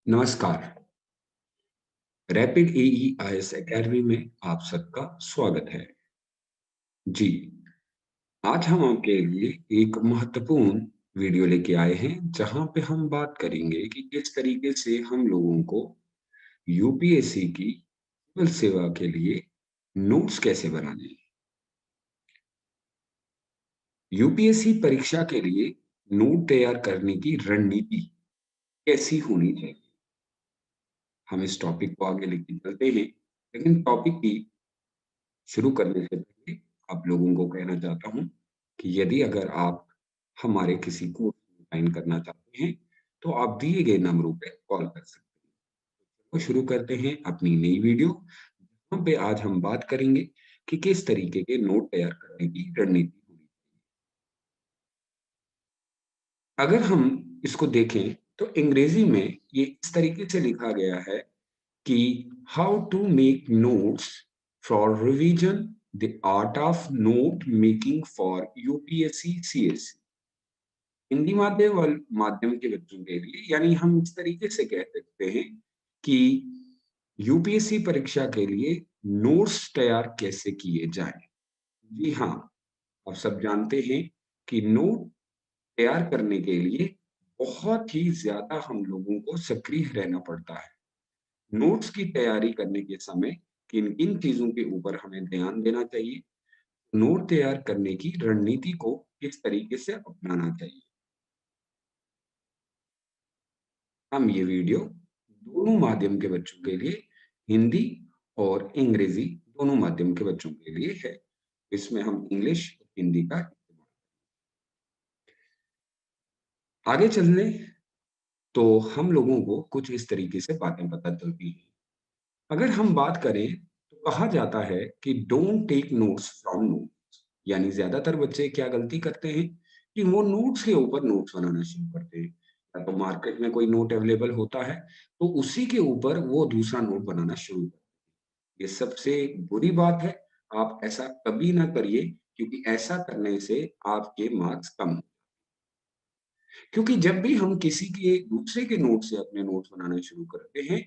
नमस्कार। Rapid एईआईएस academy में आप सबका स्वागत है। जी, आज हम आपके लिए एक महत्वपूर्ण वीडियो लेके आए हैं, जहां पे हम बात करेंगे कि किस तरीके से हम लोगों को यूपीएससी की सिविल सेवा के लिए नोट्स कैसे बनाने हैं। यूपीएससी परीक्षा के लिए नोट तैयार करने की रणनीति कैसी होनी चाहिए। हम इस टॉपिक को आगे लेके चलते हैं, लेकिन टॉपिक की शुरू करने से पहले आप लोगों को कहना चाहता हूँ कि यदि अगर आप हमारे किसी कोर्स में ज्वाइन करना चाहते हैं, तो आप दिए गए नंबरों पे कॉल कर सकते हैं। तो शुरू करते हैं अपनी नई वीडियो, जहाँ पे आज हम बात करेंगे कि किस तरीके के नोट तैयार करने की रणनीति होनी चाहिए। अगर हम इसको देखें, तो अंग्रेजी में ये इस तरीके से लिखा गया है कि how to make notes for revision, the art of note making for UPSC CSC. Hindi माध्यम के बच्चों के लिए, यानी हम इस तरीके से कह सकते हैं कि यूपीएससी परीक्षा के लिए नोट्स तैयार कैसे किए जाएं। जी हाँ, आप सब जानते हैं कि नोट तैयार करने के लिए बहुत ही ज्यादा हम लोगों को सक्रिय रहना पड़ता है। नोट्स की तैयारी करने के समय किन-किन चीज़ों के ऊपर हमें ध्यान देना चाहिए? नोट तैयार करने की रणनीति को किस तरीके से अपनाना चाहिए? हम ये वीडियो दोनों माध्यम के बच्चों के लिए, हिंदी और अंग्रेजी दोनों माध्यम के बच्चों के लिए है। इसमें हम इंग्लिश, हिंदी का इस्तेमाल। आगे चलने तो हम लोगों को कुछ इस तरीके से बातें पता चलती हैं। अगर हम बात करें, तो कहा जाता है कि don't take notes from notes, यानी ज्यादातर बच्चे क्या गलती करते हैं कि वो नोट्स के ऊपर नोट्स बनाना शुरू करते हैं। या तो मार्केट में कोई नोट अवेलेबल होता है, तो उसी के ऊपर वो दूसरा नोट बनाना शुरू करते हैं। ये सबसे बुरी बात है। आप ऐसा कभी ना करिए, क्योंकि ऐसा करने से आपके मार्क्स कम, क्योंकि जब भी हम किसी के दूसरे के नोट से अपने नोट्स बनाना शुरू करते हैं,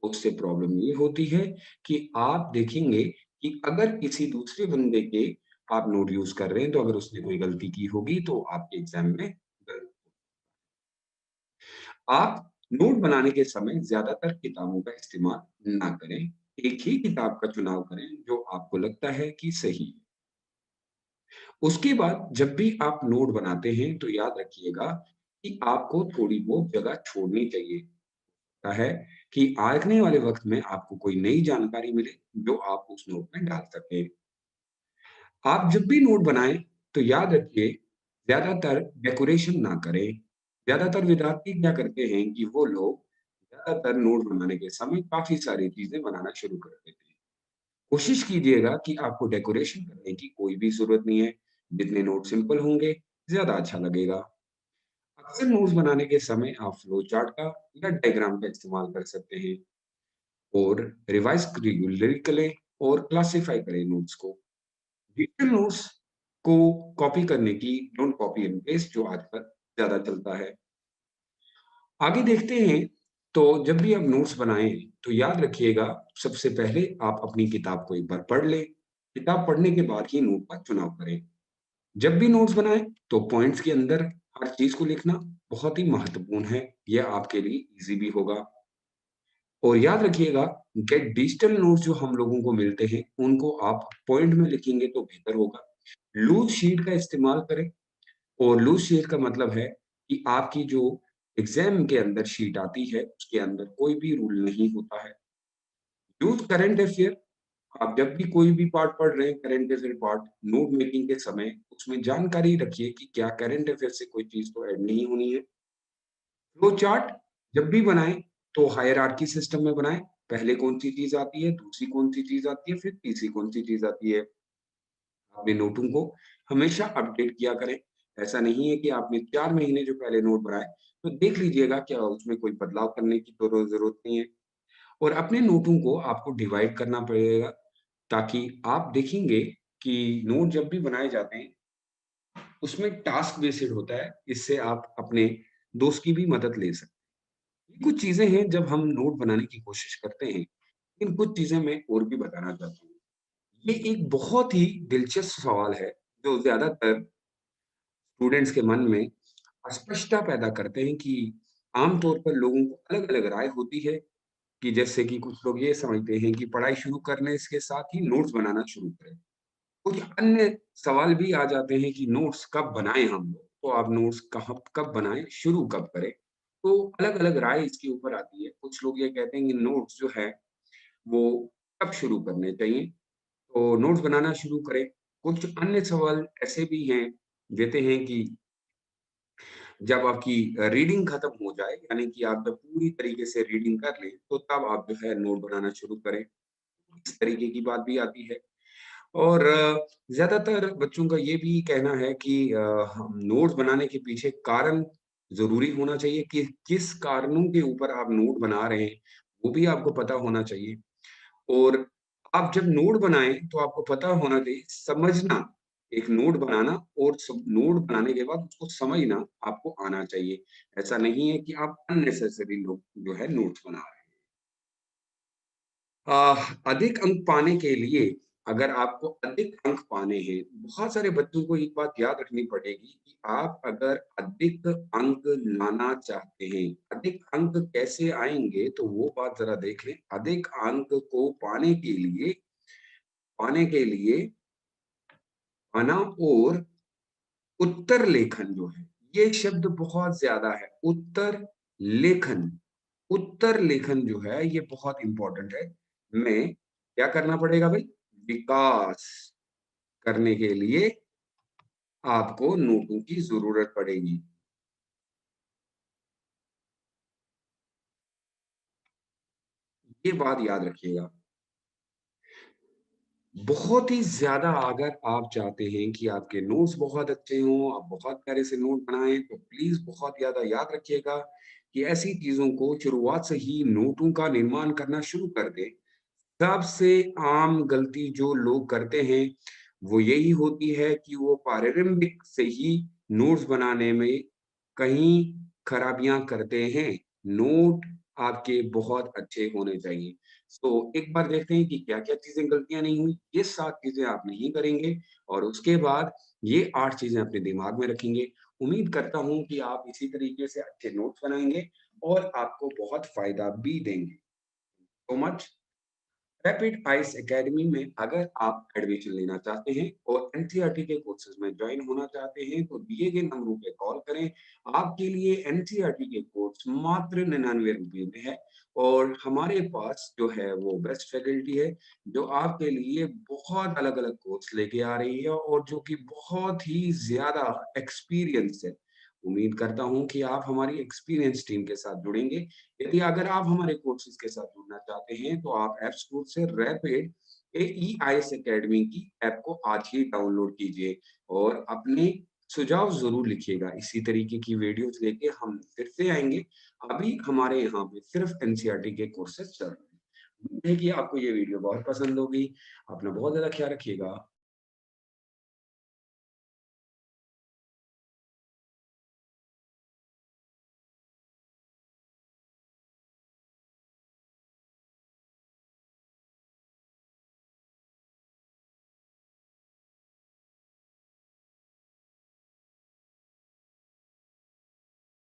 तो उससे प्रॉब्लम ये होती है कि आप देखेंगे कि अगर किसी दूसरे बंदे के आप नोट यूज़ कर रहे हैं, तो अगर उसने कोई गलती की होगी, तो आपके एग्ज़ाम में गलत। आप नोट बनाने के समय ज़्यादातर किताबों का इस्तेमाल ना करें। एक ही किताब का चुनाव करें, जो आपको लगता है कि सही है। उसके बाद जब भी आप नोट बनाते हैं, तो याद रखिएगा कि आपको थोड़ी बहुत जगह छोड़नी चाहिए। होता है कि आने वाले वक़्त में आपको कोई नई जानकारी मिले, जो आप उस नोट में डाल सकें। आप जब भी नोट बनाएँ, तो याद रखिए, ज़्यादातर डेकोरेशन ना करें। ज़्यादातर विद्यार्थी क्या करते हैं कि वो लोग ज़्यादातर नोट बनाने के समय काफ़ी सारी चीज़ें बनाना शुरू कर देते हैं। कोशिश कीजिएगा कि आपको डेकोरेशन करने की कोई भी ज़रूरत नहीं है। जितने नोट सिंपल होंगे, ज़्यादा अच्छा लगेगा। अक्सर नोट्स बनाने के समय आप फ्लो चार्ट का या डायग्राम का इस्तेमाल कर सकते हैं, और रिवाइज रेगुलरली करें और क्लासिफाई करें नोट्स को। डिजिटल नोट्स को कॉपी करने की डोंट कॉपी एंड पेस्ट, जो आजकल ज़्यादा चलता है। आगे देखते हैं, तो जब भी आप नोट्स बनाएँ, तो याद रखिएगा, सबसे पहले आप अपनी किताब को एक बार पढ़ लें। किताब पढ़ने के बाद ही नोट का चुनाव करें। जब भी नोट्स बनाएँ, तो पॉइंट्स के अंदर हर चीज़ को लिखना बहुत ही महत्वपूर्ण है। यह आपके लिए ईज़ी भी होगा। और याद रखिएगा, गेट डिजिटल नोट्स जो हम लोगों को मिलते हैं, उनको आप पॉइंट में लिखेंगे तो बेहतर होगा। लूज़ शीट का इस्तेमाल करें, और लूज़ शीट का मतलब है कि आपकी जो एग्ज़ाम के अंदर शीट आती है, उसके अंदर कोई भी रूल नहीं होता है। यूज़ करंट अफेयर, आप जब भी कोई भी पार्ट पढ़ रहे हैं, current affair part, note making के समय उसमें जानकारी रखिए कि क्या करंट अफेयर से कोई चीज़ तो ऐड नहीं होनी है। फ्लो चार्ट जब भी बनाएँ, तो हायरार्की सिस्टम में बनाएँ। पहले कौन-सी चीज़ आती है, दूसरी कौन-सी चीज़ आती है, फिर तीसरी कौन-सी चीज़ आती है। अपने नोटों को हमेशा अपडेट किया करें। ऐसा नहीं है कि आपने 4 महीने जो पहले नोट बनाए, तो देख लीजिएगा क्या उसमें कोई बदलाव करने की तो ज़रूरत नहीं है। और अपने नोटों को आपको डिवाइड करना पड़ेगा, ताकि आप देखेंगे कि नोट जब भी बनाए जाते हैं, उसमें टास्क बेस्ड होता है। इससे आप अपने दोस्त की भी मदद ले सकते हैं। ये कुछ चीज़ें हैं जब हम नोट बनाने की कोशिश करते हैं, लेकिन कुछ चीज़ें मैं और भी बताना चाहता हूँ। ये एक बहुत ही दिलचस्प सवाल है, जो ज़्यादातर स्टूडेंट्स के मन में अस्पष्टता पैदा करते हैं कि आम तौर पर लोगों को अलग-अलग राय होती है कि जैसे कि कुछ लोग ये समझते हैं कि पढ़ाई शुरू करने के साथ ही नोट्स बनाना शुरू करें। कुछ अन्य सवाल भी आ जाते हैं कि नोट्स कब बनाएँ हम लोग? तो आप नोट्स कहाँ कब बनाएँ? शुरू कब करें? तो अलग-अलग राय इसके ऊपर आती है। कुछ लोग ये कहते हैं कि नोट्स जो है, वो कब शुरू करने चाहिए? तो नोट्स बनाना शुरू करें। कुछ अन्य सवाल ऐसे भी हैं, देते हैं कि जब आपकी रीडिंग खत्म हो जाए, यानी कि आप जब पूरी तरीके से रीडिंग कर लें, तो तब आप जो है नोट बनाना शुरू करें। इस तरीके की बात भी आती है। और ज़्यादातर बच्चों का ये भी कहना है कि हम नोट्स बनाने के पीछे कारण ज़रूरी होना चाहिए कि किस कारणों के ऊपर आप नोट बना रहे हैं, वो भी आपको पता होना चाहिए। और आप जब नोट बनाएँ, तो आपको पता होना चाहिए समझना, एक नोट बनाना और नोट बनाने के बाद उसको समझना आपको आना चाहिए। ऐसा नहीं है कि आप अननेसेसरी लोग जो है नोट्स बना रहे हैं। अधिक अंक पाने के लिए अगर आपको अधिक अंक पाने हैं, बहुत सारे बच्चों को एक बात याद रखनी पड़ेगी कि आप अगर अधिक अंक लाना चाहते हैं, अधिक अंक कैसे आएँगे तो वो बात ज़रा देख लें। अधिक अंक को पाने के लिए अना और उत्तर लेखन जो है, ये शब्द बहुत ज़्यादा है। लेखन, उत्तर लेखन जो है ये बहुत इम्पोर्टेंट है। में क्या करना पड़ेगा भई? विकास करने के लिए आपको नोटों की ज़रूरत पड़ेगी। ये बात याद रखिएगा। बहुत ही ज़्यादा अगर आप चाहते हैं कि आपके नोट्स बहुत अच्छे हों, आप बहुत प्यारे से नोट बनाएँ, तो प्लीज़ बहुत ज़्यादा याद रखिएगा कि ऐसी चीज़ों को शुरुआत से ही नोटों का निर्माण करना शुरू कर दें। सबसे आम गलती जो लोग करते हैं, वो यही होती है कि वो प्रारंभिक से ही नोट्स बनाने में कहीं खराबियाँ करते हैं। नोट आपके बहुत अच्छे होने चाहिए। एक बार देखते हैं कि क्या-क्या चीज़ें गलतियाँ नहीं हुई। ये 7 चीज़ें आप नहीं करेंगे और उसके बाद ये 8 चीज़ें अपने दिमाग में रखेंगे। उम्मीद करता हूँ कि आप इसी तरीके से अच्छे नोट्स बनाएँगे और आपको बहुत फ़ायदा भी देंगे। So much. Rapid ice academy में अगर आप एडमिशन लेना चाहते हैं और एनसीईआरटी के कोर्सेज में ज्वाइन होना चाहते हैं, तो दिए गए नंबरों पे कॉल करें। आपके लिए एनसीईआरटी के कोर्स मात्र 99 रुपए में है और हमारे पास जो है वो बेस्ट फैकल्टी है, जो आपके लिए बहुत अलग-अलग कोर्स लेके आ रही है और जो कि बहुत ही ज़्यादा एक्सपीरियंस है। उम्मीद करता हूँ कि आप हमारी एक्सपीरियंस टीम के साथ जुड़ेंगे। यदि अगर आप हमारे कोर्सेज़ के साथ जुड़ना चाहते हैं, तो आप ऐप स्टोर से रैपिड एईआईएस अकेडमी की ऐप को आज ही डाउनलोड कीजिए और अपने सुझाव ज़रूर लिखिएगा। इसी तरीके की वीडियोज़ लेके हम फिर से आएँगे। अभी हमारे यहाँ पे सिर्फ़ एनसीईआरटी के कोर्सेज़ चल रहे हैं। उम्मीद है कि आपको ये वीडियो बहुत पसंद होगी। अपना बहुत ज़्यादा ख्याल रखिएगा।